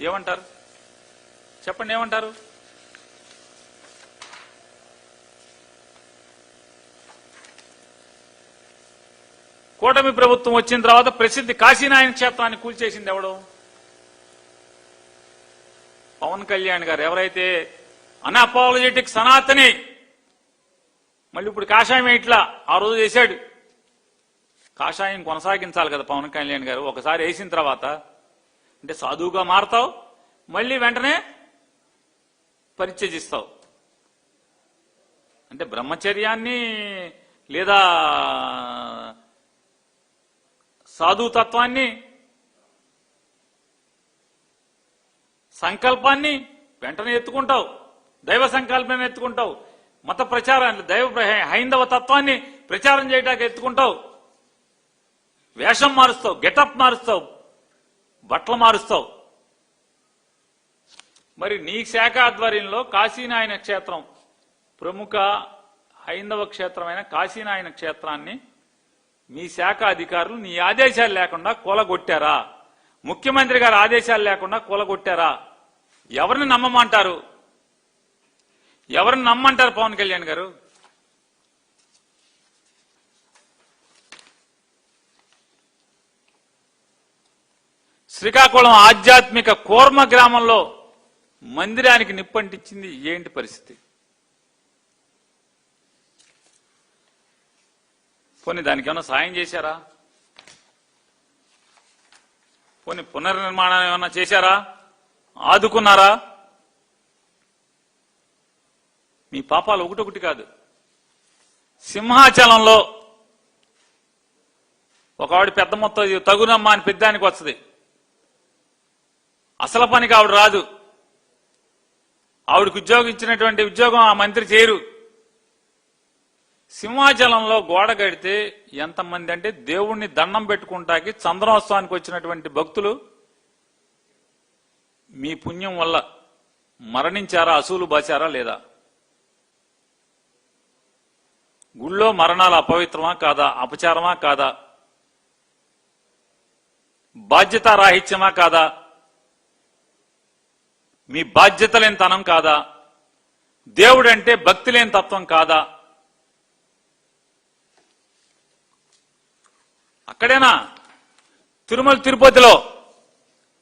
ఏమంటారు చెప్పండి, ఏమంటారు? కూటమి ప్రభుత్వం వచ్చిన తర్వాత ప్రసిద్ధి కాశీనాయన క్షేత్రాన్ని కూల్చేసింది ఎవడు? పవన్ కళ్యాణ్ గారు. ఎవరైతే అన్అపాలజెటిక్ సనాతని, మళ్ళీ ఇప్పుడు కాషాయం ఇట్లా ఆ రోజు చేశాడు. కాషాయం కొనసాగించాలి కదా పవన్ కళ్యాణ్ గారు. ఒకసారి వేసిన తర్వాత అంటే సాధువుగా మారతావు, మళ్ళీ వెంటనే పరిత్యజిస్తావు. అంటే బ్రహ్మచర్యాన్ని లేదా సాధుతత్వాన్ని, సంకల్పాన్ని వెంటనే ఎత్తుకుంటావు, దైవ సంకల్పాన్ని ఎత్తుకుంటావు, మత ప్రచారాన్ని, హైందవ తత్వాన్ని ప్రచారం చేయడానికి ఎత్తుకుంటావు, వేషం మారుస్తావు, గెటప్ మారుస్తావు, బట్టలు మారుస్తావు. మరి నీ శాఖ ఆధ్వర్యంలో కాశీనాయన క్షేత్రం, ప్రముఖ హైందవ క్షేత్రమైన కాశీనాయన క్షేత్రాన్ని మీ శాఖ అధికారులు నీ ఆదేశాలు లేకుండా కూలగొట్టారా? ముఖ్యమంత్రి గారి ఆదేశాలు లేకుండా కూలగొట్టారా? ఎవరిని నమ్మమంటారు? ఎవరిని నమ్మంటారు పవన్ కళ్యాణ్ గారు? శ్రీకాకుళం ఆధ్యాత్మిక కోర్మ గ్రామంలో మందిరానికి నిప్పంటించింది ఏంటి పరిస్థితి? పోనీ దానికి ఏమన్నా సాయం చేశారా? పోనీ పునర్నిర్మాణం ఏమన్నా చేశారా? ఆదుకున్నారా? మీ పాపాలు ఒకటొకటి కాదు. సింహాచలంలో ఒక ఆవిడ పెద్ద మొత్తం తగునమ్మా అని పెద్దానికి వస్తుంది. అసలు పనికి ఆవిడ రాదు. ఆవిడకి ఉద్యోగం ఇచ్చినటువంటి ఉద్యోగం ఆ మంత్రి చేయరు. సింహాచలంలో గోడ కడితే ఎంతమంది అంటే దేవుణ్ణి దండం పెట్టుకుంటాకి చంద్రోత్సవానికి వచ్చినటువంటి భక్తులు మీ పుణ్యం వల్ల మరణించారా, అసూలు బాచారా లేదా? గుళ్ళో మరణాలు అపవిత్రమా కాదా? అపచారమా కాదా? బాధ్యతారాహిత్యమా కాదా? మీ బాధ్యత లేని తనం కాదా? దేవుడంటే భక్తి లేని తత్వం కాదా? అక్కడేనా? తిరుమల తిరుపతిలో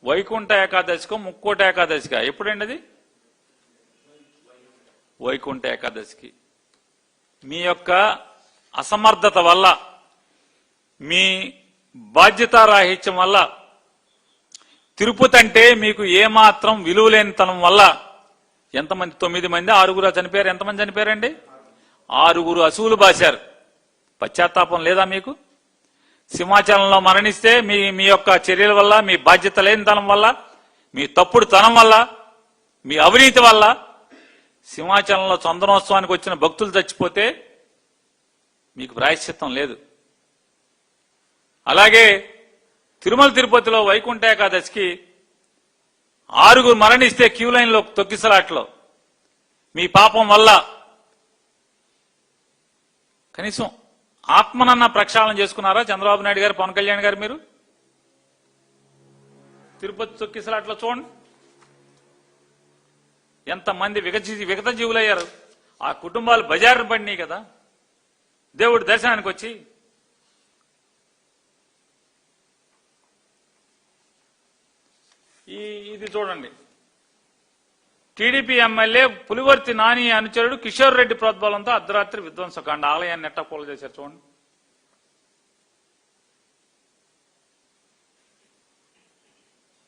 వైకుంఠ ఏకాదశికో ముక్కోట ఏకాదశిగా ఎప్పుడండి అది? వైకుంఠ ఏకాదశికి. మీ యొక్క అసమర్థత వల్ల, మీ బాధ్యతారాహిత్యం వల్ల, తిరుపతి అంటే మీకు ఏమాత్రం విలువ లేనితనం వల్ల ఎంతమంది? 9 మంది 6 చనిపోయారు. ఎంతమంది చనిపోయారండి? 6 అసూలు బాశారు. పశ్చాత్తాపం లేదా మీకు? సింహాచలంలో మరణిస్తే మీ యొక్క చర్యల వల్ల, మీ బాధ్యత లేనితనం వల్ల, మీ తప్పుడు తనం వల్ల, మీ అవినీతి వల్ల సింహాచలంలో చందనోత్సవానికి వచ్చిన భక్తులు చచ్చిపోతే మీకు ప్రాయశ్చిత్తం లేదు. అలాగే తిరుమల తిరుపతిలో వైకుంఠ ఏకాదశికి 6 మరణిస్తే క్యూ లైన్లో తొక్కిసలాట్లో మీ పాపం వల్ల కనీసం ఆత్మనన్న ప్రక్షాళన చేసుకున్నారా చంద్రబాబు నాయుడు గారు, పవన్ కళ్యాణ్ గారు? మీరు తిరుపతి తొక్కిసలాట్లో చూడండి ఎంతమంది విగత జీవులయ్యారు. ఆ కుటుంబాలు బజారు పడినాయి కదా దేవుడి దర్శనానికి వచ్చి. ఇది చూడండి, టీడీపీ ఎమ్మెల్యే పులివర్తి నాని అనుచరుడు కిషోర్ రెడ్డి ప్రోద్బలంతో అర్ధరాత్రి విధ్వంసకాండ, ఆలయాన్ని ఎట్టా కూల చేశారు చూడండి.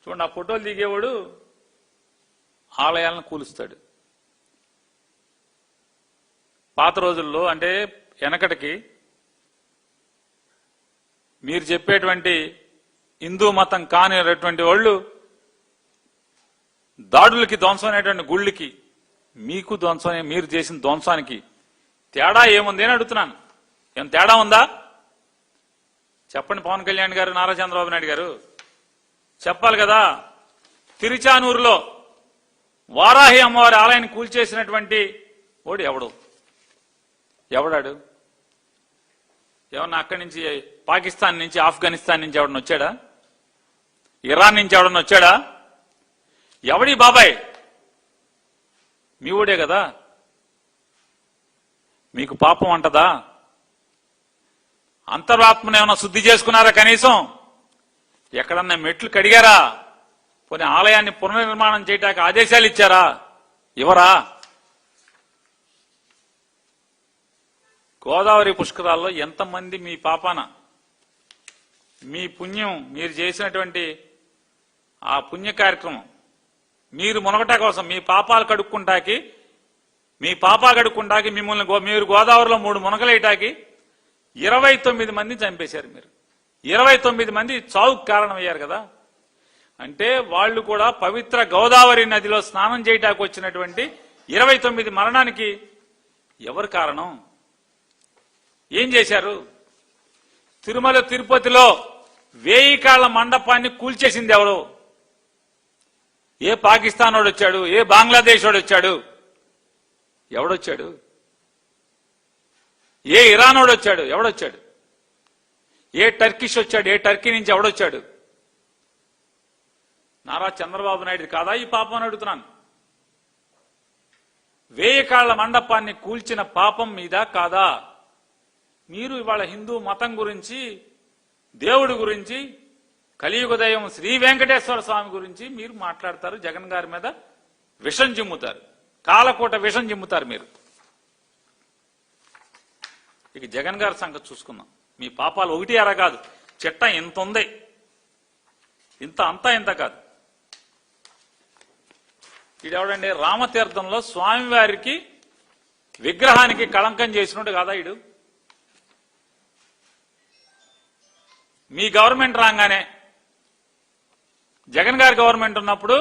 చూడండి, ఆ ఫోటోలు దిగేవాడు ఆలయాలను కూలుస్తాడు. పాత రోజుల్లో అంటే వెనకటికి మీరు చెప్పేటువంటి హిందూ మతం కానిటువంటి వాళ్ళు దాడులకి, ధ్వంసమైనటువంటి గుళ్ళకి, మీకు ధ్వంసం, మీరు చేసిన ధ్వంసానికి తేడా ఏముంది అని అడుగుతున్నాను. ఏం తేడా ఉందా చెప్పండి పవన్ కళ్యాణ్ గారు, నారా చంద్రబాబు నాయుడు గారు చెప్పాలి కదా. తిరుచానూరులో వారాహి అమ్మవారి ఆలయాన్ని కూల్చేసినటువంటి ఓడి ఎవడాడు? ఏమన్నా అక్కడి నుంచి పాకిస్తాన్ నుంచి, ఆఫ్ఘనిస్తాన్ నుంచి ఎవడన్నా వచ్చాడా? ఇరాన్ నుంచి ఎవడన్నా వచ్చాడా? ఎవడి బాబాయ్? మీ ఊడే కదా. మీకు పాపం అంటదా? అంతరాత్మను ఏమైనా శుద్ధి చేసుకున్నారా? కనీసం ఎక్కడన్నా మెట్లు కడిగారా? పోనీ ఆలయాన్ని పునర్నిర్మాణం చేయడానికి ఆదేశాలు ఇచ్చారా? ఇవరా? గోదావరి పుష్కరాల్లో ఎంతమంది మీ పాపాన, మీ పుణ్యం, మీరు చేసినటువంటి ఆ పుణ్య కార్యక్రమం, మీరు మునగట కోసం, మీ పాపాలు కడుక్కుంటాకి, మిమ్మల్ని మీరు గోదావరిలో 3 మునగలేయటాకి 29 మంది చంపేశారు. మీరు 29 మంది చావుకు కారణమయ్యారు కదా. అంటే వాళ్ళు కూడా పవిత్ర గోదావరి నదిలో స్నానం చేయటానికి వచ్చినటువంటి 29 మరణానికి ఎవరు కారణం? ఏం చేశారు? తిరుమల తిరుపతిలో 1000 కాళ్ల మండపాన్ని కూల్చేసింది ఎవరు? ఏ పాకిస్తాన్ వాడు వచ్చాడు? ఏ బంగ్లాదేశ్ వాడు వచ్చాడు? ఎవడొచ్చాడు? ఏ ఇరాన్ వాడు వచ్చాడు? ఎవడొచ్చాడు? ఏ టర్కిష్ వచ్చాడు? ఏ టర్కీ నుంచి ఎవడొచ్చాడు? నారా చంద్రబాబు నాయుడు కాదా ఈ పాపం అని అడుగుతున్నాను. 1000 కాళ్ల మండపాన్ని కూల్చిన పాపం మీద కాదా? మీరు ఇవాళ హిందూ మతం గురించి, దేవుడి గురించి, కలియుగ దైవం శ్రీ వెంకటేశ్వర స్వామి గురించి మీరు మాట్లాడతారు. జగన్ గారి మీద విషం చిమ్ముతారు, కాలకోట విషం చిమ్ముతారు మీరు. ఇక జగన్ గారి సంగతి చూసుకుందాం. మీ పాపాలు 1 అర కాదు, చిట్ట ఇంత ఉంది. ఇంత కాదు. ఈడెవడండి? రామతీర్థంలో స్వామివారికి విగ్రహానికి కళంకం చేసినట్టు కాదా ఈడు? మీ గవర్నమెంట్ రాగానే, జగన్ గారి గవర్నమెంట్ ఉన్నప్పుడు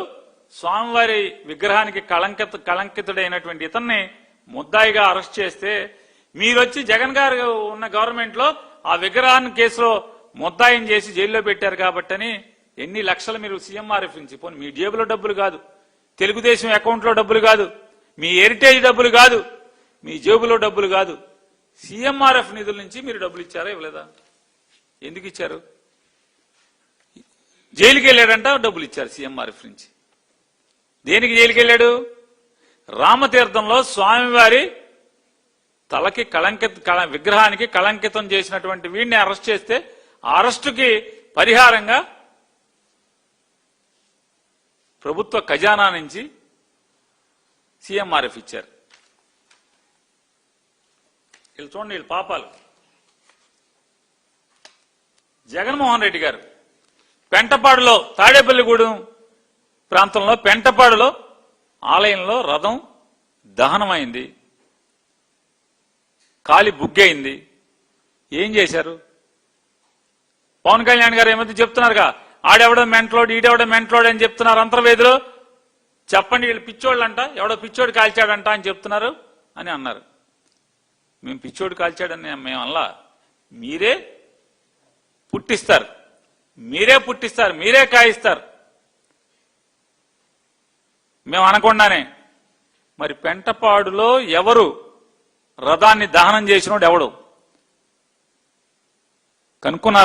స్వామివారి విగ్రహానికి కళంకితుడైనటువంటి ఇతన్ని ముద్దాయిగా అరెస్ట్ చేస్తే, మీరొచ్చి జగన్ గారు ఉన్న గవర్నమెంట్ లో ఆ విగ్రహాన్ని కేసులో ముద్దాయిని చేసి జైల్లో పెట్టారు కాబట్టని ఎన్ని లక్షలు మీరు సీఎంఆర్ఎఫ్ నుంచి, పోనీ మీ జేబులో డబ్బులు కాదు, తెలుగుదేశం అకౌంట్ లో డబ్బులు కాదు, మీ హెరిటేజ్ డబ్బులు కాదు, మీ జేబులో డబ్బులు కాదు, సీఎంఆర్ఎఫ్ నిధుల నుంచి మీరు డబ్బులు ఇచ్చారా? ఇవ్వలేదా? ఎందుకు ఇచ్చారు? జైలుకి వెళ్ళాడంట, డబ్బులు ఇచ్చారు సీఎంఆర్ఎఫ్ నుంచి. దేనికి జైలుకి వెళ్ళాడు? రామతీర్థంలో స్వామివారి తలకి విగ్రహానికి కళంకితం చేసినటువంటి వీడిని అరెస్ట్ చేస్తే, ఆ అరెస్టుకి పరిహారంగా ప్రభుత్వ ఖజానా నుంచి సీఎంఆర్ఎఫ్ ఇచ్చారు. వీళ్ళు చూడండి, వీళ్ళు పాపాలు. జగన్మోహన్ రెడ్డి గారు పెంటపాడులో, తాడేపల్లిగూడెం ప్రాంతంలో పెంటపాడులో ఆలయంలో రథం దహనమైంది, కాలి బుగ్గయింది. ఏం చేశారు? పవన్ కళ్యాణ్ గారు ఏమైతే చెప్తున్నారుగా, ఆడెవడో మెంట్లోడు, ఈడెవడో మెంట్లోడు అని చెప్తున్నారు అంతర్వేదిలో. చెప్పండి, వీళ్ళు పిచ్చోళ్ళంట, ఎవడో పిచ్చోడు కాల్చాడంట అని చెప్తున్నారు అని అన్నారు. మేము పిచ్చోడు కాల్చాడని మేము అలా, మీరే పుట్టిస్తారు, మీరే కాయిస్తారు. మేము అనకుండానే. మరి పెంటపాడులో ఎవరు రథాన్ని దహనం చేసినోడు ఎవడు కనుక్కున్నారు?